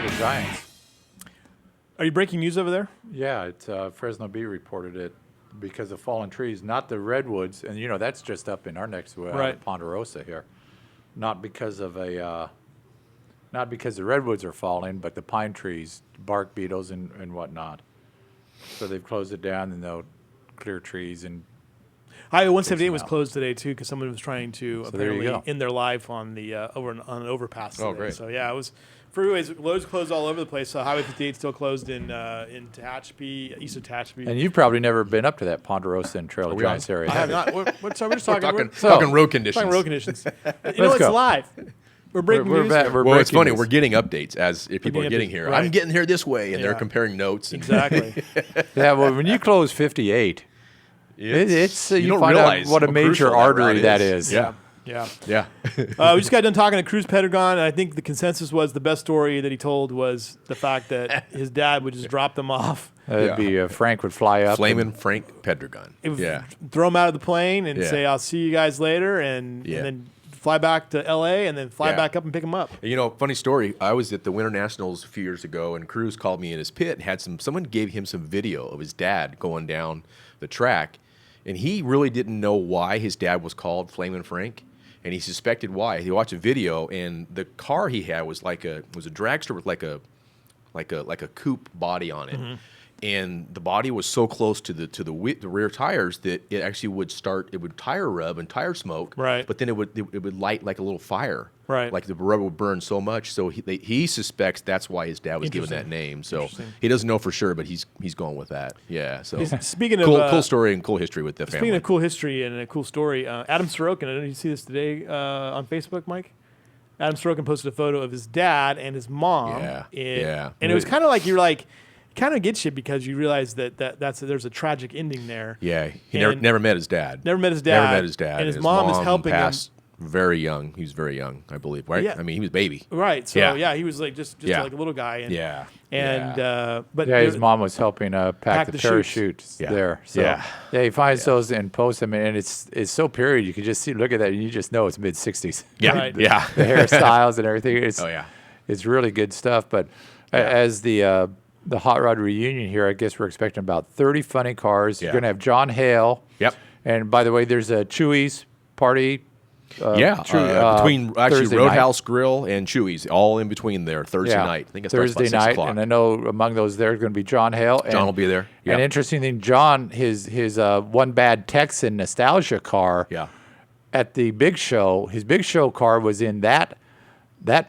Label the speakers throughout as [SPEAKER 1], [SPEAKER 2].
[SPEAKER 1] the Giants.
[SPEAKER 2] Are you breaking news over there?
[SPEAKER 1] Yeah, it's Fresno Bee reported it because of fallen trees, not the redwoods, and that's just up in our next to
[SPEAKER 2] Right.
[SPEAKER 1] Ponderosa here. Not because of not because the redwoods are falling, but the pine trees, bark beetles, and whatnot. So they've closed it down, and they'll clear trees and.
[SPEAKER 2] Highway 178 was
[SPEAKER 1] out.
[SPEAKER 2] closed today too because someone was trying to
[SPEAKER 1] So there you
[SPEAKER 2] apparently
[SPEAKER 1] go.
[SPEAKER 2] end their life on the on an overpass.
[SPEAKER 3] Oh,
[SPEAKER 2] today.
[SPEAKER 3] great.
[SPEAKER 2] So yeah, it was freeways, roads closed all over the place. Highway 58 still closed in Tehachapi, east of Tehachapi.
[SPEAKER 1] And you've probably never been up to that Ponderosa and Trail of
[SPEAKER 3] we
[SPEAKER 1] Giants
[SPEAKER 3] on?
[SPEAKER 1] area.
[SPEAKER 2] I have not. We're just
[SPEAKER 3] We're
[SPEAKER 2] talking.
[SPEAKER 3] talking road conditions.
[SPEAKER 2] Talking road conditions. It's
[SPEAKER 1] go.
[SPEAKER 2] live. We're breaking
[SPEAKER 1] We're
[SPEAKER 2] news.
[SPEAKER 1] back-
[SPEAKER 2] here.
[SPEAKER 1] we're
[SPEAKER 3] Well, it's
[SPEAKER 1] breaking
[SPEAKER 3] funny.
[SPEAKER 1] news.
[SPEAKER 3] We're getting updates as if people are
[SPEAKER 2] getting
[SPEAKER 3] getting
[SPEAKER 2] updates,
[SPEAKER 3] here.
[SPEAKER 2] right.
[SPEAKER 3] I'm getting here this way, and they're
[SPEAKER 2] Yeah.
[SPEAKER 3] comparing notes. And
[SPEAKER 2] Exactly.
[SPEAKER 1] Yeah, well, when you close 58, it's
[SPEAKER 3] you
[SPEAKER 1] you
[SPEAKER 3] don't
[SPEAKER 1] find
[SPEAKER 3] realize
[SPEAKER 1] out what a
[SPEAKER 3] how
[SPEAKER 1] major
[SPEAKER 3] crucial that
[SPEAKER 1] artery
[SPEAKER 3] route
[SPEAKER 1] that
[SPEAKER 3] is.
[SPEAKER 1] is.
[SPEAKER 3] Yeah.
[SPEAKER 2] Yeah.
[SPEAKER 3] Yeah.
[SPEAKER 2] We just got done talking to Cruz Pedregon, and I think the consensus was the best story that he told was the fact that his dad would just drop them off.
[SPEAKER 1] It'd
[SPEAKER 3] Yeah.
[SPEAKER 1] be Frank would fly up.
[SPEAKER 3] Flamin' Frank Pedregon.
[SPEAKER 2] It would
[SPEAKER 3] Yeah.
[SPEAKER 2] throw him out of the plane and
[SPEAKER 3] Yeah.
[SPEAKER 2] say, "I'll see you guys later," and
[SPEAKER 3] Yeah.
[SPEAKER 2] then fly back to L.A. and then fly
[SPEAKER 3] Yeah.
[SPEAKER 2] back up and pick him up.
[SPEAKER 3] You know, funny story. I was at the Winter Nationals a few years ago, and Cruz called me in his pit and had someone gave him some video of his dad going down the track, and he really didn't know why his dad was called Flamin' Frank, and he suspected why. He watched a video, and the car he had was a dragster with like a coupe body on it.
[SPEAKER 2] Mm-hmm.
[SPEAKER 3] And the body was so close to the rear tires that it actually would tire rub and tire smoke.
[SPEAKER 2] Right.
[SPEAKER 3] But then it would light like a little fire.
[SPEAKER 2] Right.
[SPEAKER 3] Like the rubber would burn so much. So he suspects that's why his dad was given that name. So he doesn't know for sure, but he's going with that. Yeah. So
[SPEAKER 2] Speaking
[SPEAKER 3] cool,
[SPEAKER 2] of
[SPEAKER 3] cool story and cool history with the family.
[SPEAKER 2] speaking of cool history and a cool story, Adam Sorokin. I don't know if you see this today on Facebook, Mike. Adam Sorokin posted a photo of his dad and his mom.
[SPEAKER 3] Yeah.
[SPEAKER 2] And it was kind of like kind of gets you because you realize there's a tragic ending there.
[SPEAKER 3] Yeah. He
[SPEAKER 2] And
[SPEAKER 3] never met his dad.
[SPEAKER 2] Never met his dad.
[SPEAKER 3] Never met his dad.
[SPEAKER 2] And his mom is helping him.
[SPEAKER 3] passed very young. He was very young, I believe. Right.
[SPEAKER 2] Yeah.
[SPEAKER 3] I mean, he was a baby.
[SPEAKER 2] Right. So
[SPEAKER 3] Yeah.
[SPEAKER 2] he was like just
[SPEAKER 3] Yeah.
[SPEAKER 2] like a little guy. And,
[SPEAKER 3] Yeah.
[SPEAKER 2] And but
[SPEAKER 1] Yeah, his
[SPEAKER 2] there-
[SPEAKER 1] mom was helping pack the
[SPEAKER 2] the
[SPEAKER 1] parachutes
[SPEAKER 3] Yeah.
[SPEAKER 1] there. So
[SPEAKER 3] Yeah.
[SPEAKER 1] he finds those and posts them, and it's so period. You can just look at that, and you just know it's mid '60s.
[SPEAKER 3] Yeah.
[SPEAKER 2] Right.
[SPEAKER 3] Yeah.
[SPEAKER 1] The hairstyles and everything. It's,
[SPEAKER 3] Oh, yeah.
[SPEAKER 1] it's really good stuff. But as the Hot Rod reunion here, I guess we're expecting about 30 funny cars.
[SPEAKER 3] Yeah.
[SPEAKER 1] You're going to have John Hale.
[SPEAKER 3] Yep.
[SPEAKER 1] And by the way, there's a Chewy's party.
[SPEAKER 3] Between actually
[SPEAKER 1] Thursday
[SPEAKER 3] Roadhouse Grill and Chewy's, all in between there Thursday
[SPEAKER 1] Yeah.
[SPEAKER 3] night. I think it starts
[SPEAKER 1] Thursday
[SPEAKER 3] about 6
[SPEAKER 1] night,
[SPEAKER 3] o'clock.
[SPEAKER 1] and I know among those there's going to be John Hale.
[SPEAKER 3] John will be there.
[SPEAKER 1] An
[SPEAKER 3] Yeah.
[SPEAKER 1] interesting thing, John, his One Bad Texan nostalgia car
[SPEAKER 3] Yeah.
[SPEAKER 1] at the Big Show. His Big Show car was in that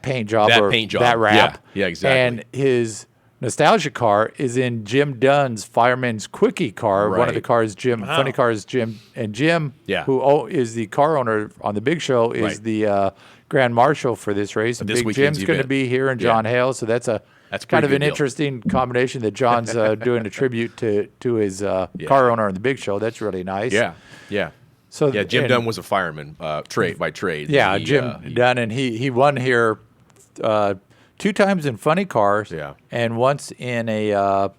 [SPEAKER 1] paint job
[SPEAKER 3] That
[SPEAKER 1] or
[SPEAKER 3] paint job.
[SPEAKER 1] that wrap.
[SPEAKER 3] Yeah, exactly.
[SPEAKER 1] And his nostalgia car is in Jim Dunn's Fireman's Quickie car. One of the
[SPEAKER 3] Right.
[SPEAKER 1] cars, funny cars, Jim. And Jim,
[SPEAKER 3] Yeah.
[SPEAKER 1] who is the car owner on the Big Show, is
[SPEAKER 3] Right.
[SPEAKER 1] the Grand Marshal for this race. And
[SPEAKER 3] this
[SPEAKER 1] Big
[SPEAKER 3] weekend's
[SPEAKER 1] Jim's going to
[SPEAKER 3] event.
[SPEAKER 1] be here, and
[SPEAKER 3] Yeah.
[SPEAKER 1] John Hale. So that's
[SPEAKER 3] That's a
[SPEAKER 1] kind
[SPEAKER 3] pretty
[SPEAKER 1] of
[SPEAKER 3] good
[SPEAKER 1] an
[SPEAKER 3] deal.
[SPEAKER 1] interesting combination that John's doing a tribute to his car owner on the Big Show. That's really nice.
[SPEAKER 3] Yeah. Yeah.
[SPEAKER 1] So
[SPEAKER 3] Yeah, Jim
[SPEAKER 1] and-
[SPEAKER 3] Dunn was a fireman by trade.
[SPEAKER 1] Yeah,
[SPEAKER 3] He,
[SPEAKER 1] Jim Dunn, and he won here 2 times in funny cars,
[SPEAKER 3] Yeah.
[SPEAKER 1] and once in a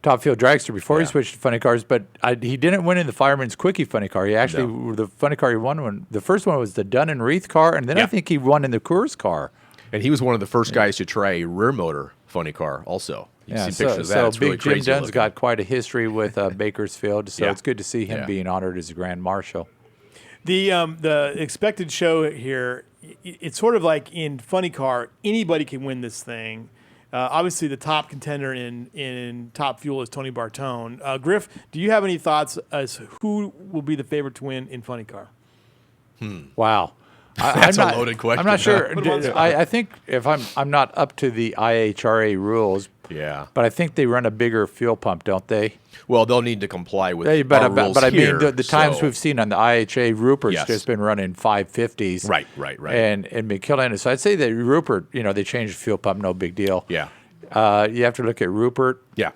[SPEAKER 1] Top Fuel dragster before he
[SPEAKER 3] Yeah.
[SPEAKER 1] switched to funny cars. But he didn't win in the Fireman's Quickie funny car. He actually the funny car he won the first one was the Dunn and Reith car, and then I
[SPEAKER 3] Yeah.
[SPEAKER 1] think he won in the Coors car.
[SPEAKER 3] And he was one of the first guys to try a rear motor funny car also. You can see pictures of that.
[SPEAKER 1] so
[SPEAKER 3] It's
[SPEAKER 1] Big
[SPEAKER 3] really
[SPEAKER 1] Jim
[SPEAKER 3] crazy
[SPEAKER 1] Dunn's
[SPEAKER 3] looking.
[SPEAKER 1] got quite a history with Bakersfield, so
[SPEAKER 3] Yeah.
[SPEAKER 1] it's good to see him
[SPEAKER 3] Yeah.
[SPEAKER 1] being honored as a Grand Marshal.
[SPEAKER 2] The expected show here, it's sort of like in funny car, anybody can win this thing. Obviously, the top contender in Top Fuel is Tony Bartone. Griff, do you have any thoughts as who will be the favorite to win in funny car?
[SPEAKER 1] Wow.
[SPEAKER 3] That's
[SPEAKER 1] I'm
[SPEAKER 3] a loaded question.
[SPEAKER 1] I'm not sure.
[SPEAKER 2] Put him on the spot.
[SPEAKER 1] I think if I'm not up to the IHRA rules,
[SPEAKER 3] Yeah.
[SPEAKER 1] but I think they run a bigger fuel pump, don't they?
[SPEAKER 3] Well, they'll need to comply with
[SPEAKER 1] But
[SPEAKER 3] our rules
[SPEAKER 1] I mean
[SPEAKER 3] here,
[SPEAKER 1] the times
[SPEAKER 3] so-
[SPEAKER 1] we've seen on the IHA, Rupert's
[SPEAKER 3] Yes.
[SPEAKER 1] just been running 550s.
[SPEAKER 3] Right.
[SPEAKER 1] And been killing it. So I'd say that Rupert, they changed the fuel pump, no big deal.
[SPEAKER 3] Yeah.
[SPEAKER 1] You have to look at Rupert.
[SPEAKER 3] Yeah.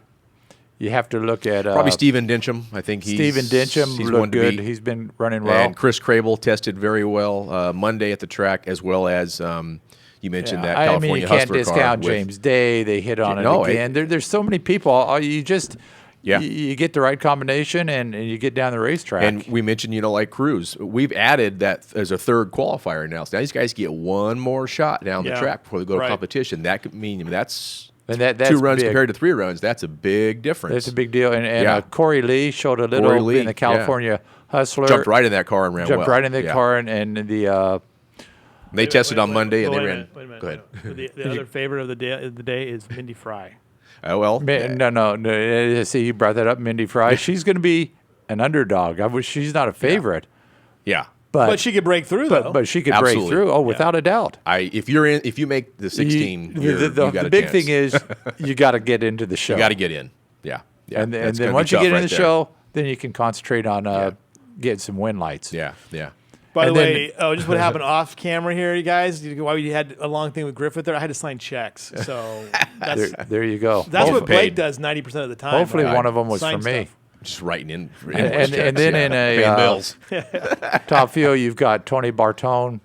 [SPEAKER 1] You have to look at
[SPEAKER 3] Probably Steven Dincham. I think
[SPEAKER 1] Stephen Dincham
[SPEAKER 3] he's
[SPEAKER 1] looked
[SPEAKER 3] one to
[SPEAKER 1] good.
[SPEAKER 3] beat.
[SPEAKER 1] He's been running well.
[SPEAKER 3] And Chris Crable tested very well Monday at the track, as well as you mentioned that
[SPEAKER 1] I
[SPEAKER 3] California
[SPEAKER 1] mean, you can't
[SPEAKER 3] Hustler car
[SPEAKER 1] discount
[SPEAKER 3] with-
[SPEAKER 1] James Day. They hit on it
[SPEAKER 3] No,
[SPEAKER 1] again. There's so many people. You just
[SPEAKER 3] Yeah.
[SPEAKER 1] you get the right combination and you get down the racetrack.
[SPEAKER 3] And we mentioned, like Cruz, we've added that as a third qualifier now. So now these guys get one more shot down the
[SPEAKER 2] Yeah.
[SPEAKER 3] track before they go to
[SPEAKER 2] Right.
[SPEAKER 3] competition. That could mean that's
[SPEAKER 1] And that's
[SPEAKER 3] 2 runs
[SPEAKER 1] big.
[SPEAKER 3] compared to 3 runs. That's a big difference.
[SPEAKER 1] It's a big deal. And
[SPEAKER 3] Yeah.
[SPEAKER 1] Corey Lee showed a little
[SPEAKER 3] Corey Lee,
[SPEAKER 1] in the California Hustler.
[SPEAKER 3] Jumped right in that car and ran
[SPEAKER 1] Jumped
[SPEAKER 3] well.
[SPEAKER 1] right in the
[SPEAKER 3] Yeah.
[SPEAKER 1] car and the
[SPEAKER 3] They tested on Monday and
[SPEAKER 2] wait
[SPEAKER 3] they
[SPEAKER 2] a
[SPEAKER 3] ran.
[SPEAKER 2] minute, wait a minute.
[SPEAKER 3] Go ahead.
[SPEAKER 2] The other favorite of the day is Mindy Fry.
[SPEAKER 3] Oh, well.
[SPEAKER 1] no. See, you brought that up, Mindy Fry. She's going to be an underdog. I wish she's not a favorite,
[SPEAKER 3] Yeah.
[SPEAKER 2] But she could break through, though.
[SPEAKER 1] but she could
[SPEAKER 3] Absolutely.
[SPEAKER 1] break through. Oh, without a doubt.
[SPEAKER 3] If you make the 16, you got
[SPEAKER 1] the
[SPEAKER 3] a
[SPEAKER 1] big
[SPEAKER 3] chance.
[SPEAKER 1] thing is you got to get into the show.
[SPEAKER 3] You got to get in. Yeah.
[SPEAKER 1] and
[SPEAKER 3] That's
[SPEAKER 1] then
[SPEAKER 3] gonna be
[SPEAKER 1] once you
[SPEAKER 3] tough
[SPEAKER 1] get in
[SPEAKER 3] right
[SPEAKER 1] the
[SPEAKER 3] there.
[SPEAKER 1] show, then you can concentrate on getting some win lights.
[SPEAKER 3] Yeah. Yeah.
[SPEAKER 2] By the
[SPEAKER 1] and then-
[SPEAKER 2] way, just what happened off camera here, you guys. Why we had a long thing with Griffith there? I had to sign checks. So
[SPEAKER 1] There you go.
[SPEAKER 2] that's what
[SPEAKER 3] Paid.
[SPEAKER 2] Blake does 90% of the time.
[SPEAKER 1] Hopefully
[SPEAKER 2] right?
[SPEAKER 1] one of them was
[SPEAKER 2] Sign
[SPEAKER 1] for me.
[SPEAKER 2] stuff.
[SPEAKER 3] Just writing in.
[SPEAKER 1] And then in a
[SPEAKER 3] paying bills.
[SPEAKER 1] top field, you've got Tony Bartone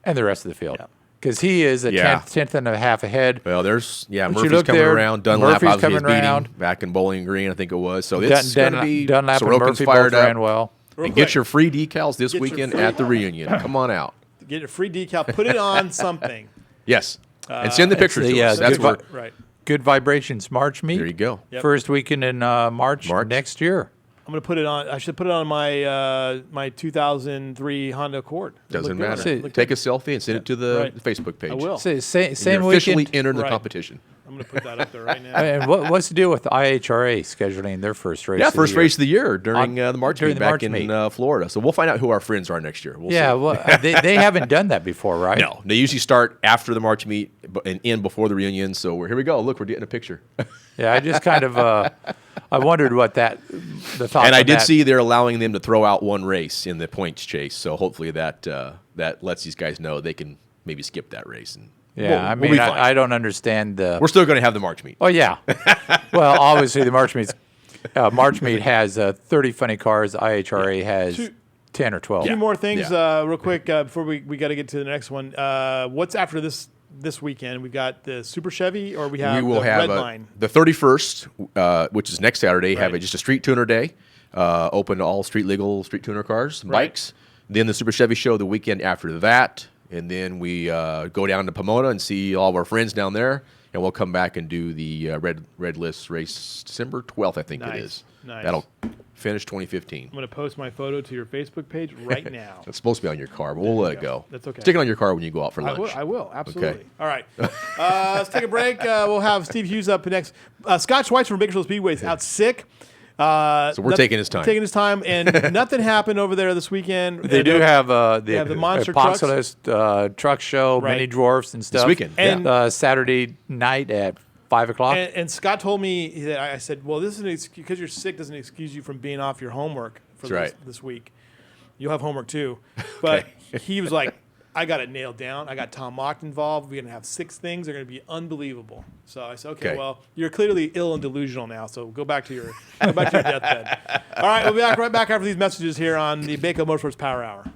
[SPEAKER 1] and the rest of the field.
[SPEAKER 2] Yeah.
[SPEAKER 1] Because he is a
[SPEAKER 3] Yeah.
[SPEAKER 1] tenth and a half ahead.
[SPEAKER 3] Well, there's
[SPEAKER 1] But you
[SPEAKER 3] Murphy's
[SPEAKER 1] look
[SPEAKER 3] coming
[SPEAKER 1] there,
[SPEAKER 3] around. Dunlap
[SPEAKER 1] Murphy's
[SPEAKER 3] obviously is
[SPEAKER 1] coming
[SPEAKER 3] beating
[SPEAKER 1] around.
[SPEAKER 3] back in Bowling Green, I think it was. So it's going to be
[SPEAKER 1] Dunlap and
[SPEAKER 3] Sorokin's
[SPEAKER 1] Murphy
[SPEAKER 3] fired
[SPEAKER 1] both
[SPEAKER 3] up.
[SPEAKER 1] ran well.
[SPEAKER 2] Real
[SPEAKER 3] And
[SPEAKER 2] quick,
[SPEAKER 3] get your free decals this
[SPEAKER 2] Get your
[SPEAKER 3] weekend
[SPEAKER 2] free-
[SPEAKER 3] at the reunion. Come on out.
[SPEAKER 2] get a free decal. Put it on something.
[SPEAKER 3] Yes. And send the pictures to us. That's
[SPEAKER 1] good
[SPEAKER 3] where.
[SPEAKER 2] Right.
[SPEAKER 1] Good Vibrations March meet.
[SPEAKER 3] There you go.
[SPEAKER 2] Yep.
[SPEAKER 1] First weekend in March next year.
[SPEAKER 2] I'm gonna put it on. I should put it on my my 2003 Honda Accord.
[SPEAKER 3] Doesn't
[SPEAKER 2] Look
[SPEAKER 3] matter.
[SPEAKER 2] good.
[SPEAKER 3] Take a selfie and send it to the
[SPEAKER 2] Right.
[SPEAKER 3] Facebook page.
[SPEAKER 2] I will.
[SPEAKER 1] Same
[SPEAKER 3] And you're officially
[SPEAKER 1] weekend.
[SPEAKER 3] entered the
[SPEAKER 2] Right.
[SPEAKER 3] competition.
[SPEAKER 2] I'm gonna put that up there right now.
[SPEAKER 1] And what's the deal with the IHRA scheduling their first race?
[SPEAKER 3] Yeah,
[SPEAKER 1] of the
[SPEAKER 3] first
[SPEAKER 1] year?
[SPEAKER 3] race of the year during the March
[SPEAKER 1] during
[SPEAKER 3] meet
[SPEAKER 1] the
[SPEAKER 3] back
[SPEAKER 1] March
[SPEAKER 3] in
[SPEAKER 1] meet.
[SPEAKER 3] Florida. So we'll find out who our friends are next year. We'll
[SPEAKER 1] Yeah,
[SPEAKER 3] see.
[SPEAKER 1] well, they haven't done that before, right?
[SPEAKER 3] No, they usually start after the March meet and end before the reunion. So here we go. Look, we're getting a picture.
[SPEAKER 1] Yeah, I just kind of I wondered what the thought.
[SPEAKER 3] And I
[SPEAKER 1] on
[SPEAKER 3] did
[SPEAKER 1] that.
[SPEAKER 3] see they're allowing them to throw out one race in the points chase. So hopefully that lets these guys know they can maybe skip that race. And
[SPEAKER 1] Yeah,
[SPEAKER 3] we'll be fine.
[SPEAKER 1] I don't understand the.
[SPEAKER 3] We're still going to have the March meet.
[SPEAKER 1] Oh yeah, well, obviously the March meet has 30 funny cars. IHRA has
[SPEAKER 2] Two-
[SPEAKER 1] 10 or 12.
[SPEAKER 2] Two more things, real quick, before we got to get to the next one. What's after this weekend? We got the Super Chevy, or we have
[SPEAKER 3] We will
[SPEAKER 2] the
[SPEAKER 3] have
[SPEAKER 2] Red Line.
[SPEAKER 3] the 31st, which is next Saturday, have
[SPEAKER 2] Right.
[SPEAKER 3] just a street tuner day, open to all street legal street tuner cars and
[SPEAKER 2] Right.
[SPEAKER 3] bikes. Then the Super Chevy show the weekend after that. And then we go down to Pomona and see all of our friends down there. And we'll come back and do the Red List race December 12th, I think it
[SPEAKER 2] Nice.
[SPEAKER 3] is.
[SPEAKER 2] Nice.
[SPEAKER 3] That'll finish 2015.
[SPEAKER 2] I'm going to post my photo to your Facebook page right now.
[SPEAKER 3] It's supposed to be on your car, but we'll let it go.
[SPEAKER 2] That's okay.
[SPEAKER 3] Stick it on your car when you go out for
[SPEAKER 2] I
[SPEAKER 3] lunch.
[SPEAKER 2] will, absolutely.
[SPEAKER 3] Okay.
[SPEAKER 2] All right. Let's take a break. We'll have Steve Hughes up next. Scott Schweitzer from Bakersfield Speedway is out sick.
[SPEAKER 3] So we're taking his time.
[SPEAKER 2] Taking his time, and nothing happened over there this weekend.
[SPEAKER 1] They do have the
[SPEAKER 2] have the monster trucks.
[SPEAKER 1] Apocalypse truck show,
[SPEAKER 2] Right.
[SPEAKER 1] mini dwarfs and stuff.
[SPEAKER 3] weekend,
[SPEAKER 2] And-
[SPEAKER 1] Saturday night at 5 o'clock.
[SPEAKER 2] And Scott told me that I said, "Well, this is because you're sick doesn't excuse you from being off your homework for
[SPEAKER 3] That's
[SPEAKER 2] this week. You'll have homework too." But he was like, "I got it nailed down. I got Tom Oct involved. We're gonna have 6 things. They're gonna be unbelievable." So I said, "Okay, well, you're clearly ill and delusional now. So go back to your deathbed." All right, we'll be right back after these messages here on the Baco Motorsports Power Hour.